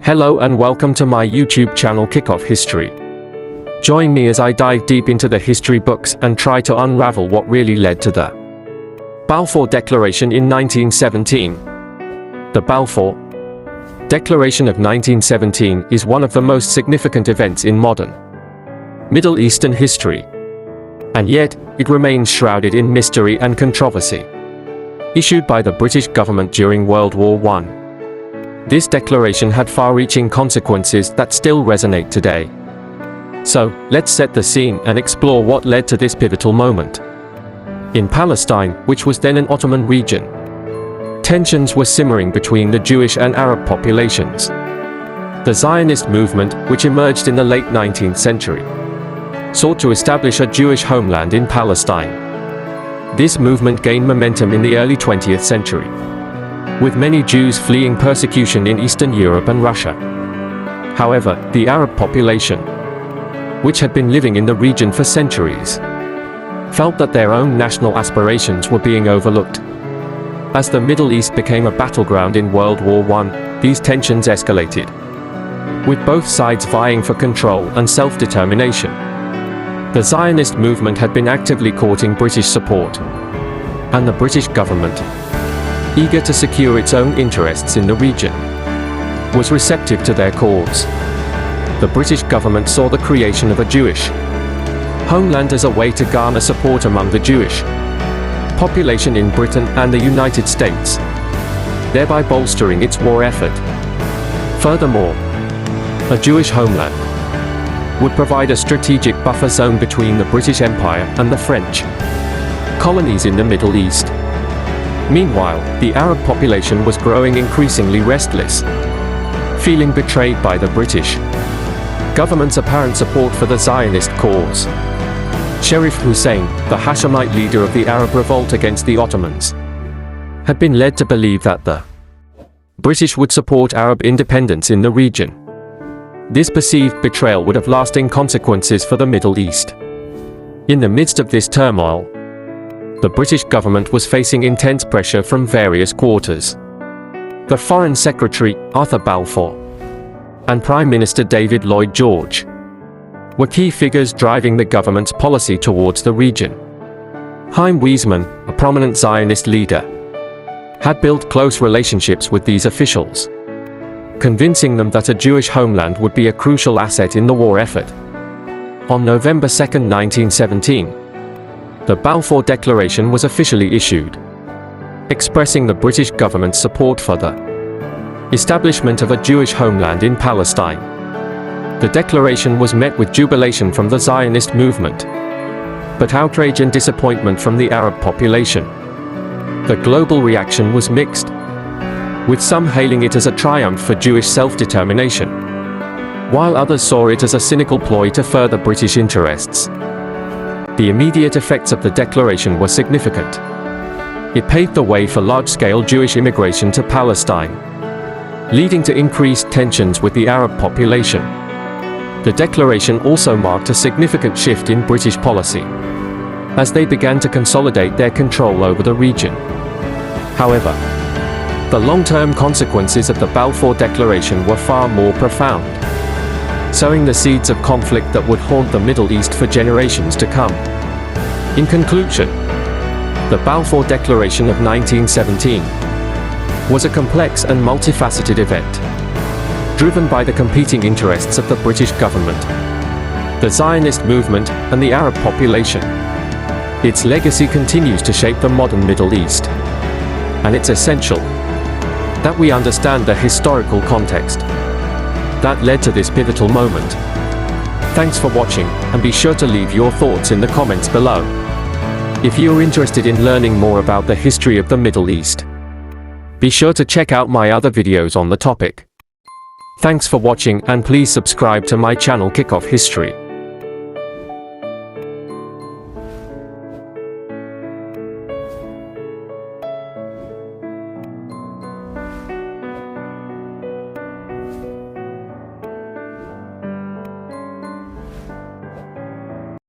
Hello and welcome to my YouTube channel Kickoff History. Join me as I dive deep into the history books and try to unravel what really led to the Balfour Declaration in 1917. The Balfour Declaration of 1917 is one of the most significant events in modern Middle Eastern history. And yet, it remains shrouded in mystery and controversy. Issued by the British government during World War I. This declaration had far-reaching consequences that still resonate today. So, let's set the scene and explore what led to this pivotal moment. In Palestine, which was then an Ottoman region, tensions were simmering between the Jewish and Arab populations. The Zionist movement, which emerged in the late 19th century, sought to establish a Jewish homeland in Palestine. This movement gained momentum in the early 20th century, with many Jews fleeing persecution in Eastern Europe and Russia. However, the Arab population, which had been living in the region for centuries, felt that their own national aspirations were being overlooked. As the Middle East became a battleground in World War I, these tensions escalated, with both sides vying for control and self-determination. The Zionist movement had been actively courting British support, and the British government, eager to secure its own interests in the region, was receptive to their cause. The British government saw the creation of a Jewish homeland as a way to garner support among the Jewish population in Britain and the United States, thereby bolstering its war effort. Furthermore, a Jewish homeland would provide a strategic buffer zone between the British Empire and the French colonies in the Middle East. Meanwhile, the Arab population was growing increasingly restless, feeling betrayed by the British government's apparent support for the Zionist cause. Sharif Hussein, the Hashemite leader of the Arab revolt against the Ottomans, had been led to believe that the British would support Arab independence in the region. This perceived betrayal would have lasting consequences for the Middle East. In the midst of this turmoil, the British government was facing intense pressure from various quarters. The Foreign Secretary, Arthur Balfour, and Prime Minister David Lloyd George were key figures driving the government's policy towards the region. Chaim Weizmann, a prominent Zionist leader, had built close relationships with these officials, convincing them that a Jewish homeland would be a crucial asset in the war effort. On November 2, 1917, the Balfour Declaration was officially issued, expressing the British government's support for the establishment of a Jewish homeland in Palestine. The declaration was met with jubilation from the Zionist movement, but outrage and disappointment from the Arab population. The global reaction was mixed, with some hailing it as a triumph for Jewish self-determination, while others saw it as a cynical ploy to further British interests. The immediate effects of the declaration were significant. It paved the way for large-scale Jewish immigration to Palestine, leading to increased tensions with the Arab population. The declaration also marked a significant shift in British policy, as they began to consolidate their control over the region. However, the long-term consequences of the Balfour Declaration were far more profound, sowing the seeds of conflict that would haunt the Middle East for generations to come. In conclusion, the Balfour Declaration of 1917 was a complex and multifaceted event, driven by the competing interests of the British government, the Zionist movement, and the Arab population. Its legacy continues to shape the modern Middle East, and it's essential that we understand the historical context that led to this pivotal moment. Thanks for watching, and be sure to leave your thoughts in the comments below. If you're interested in learning more about the history of the Middle East, be sure to check out my other videos on the topic. Thanks for watching, and please subscribe to my channel Kickoff History.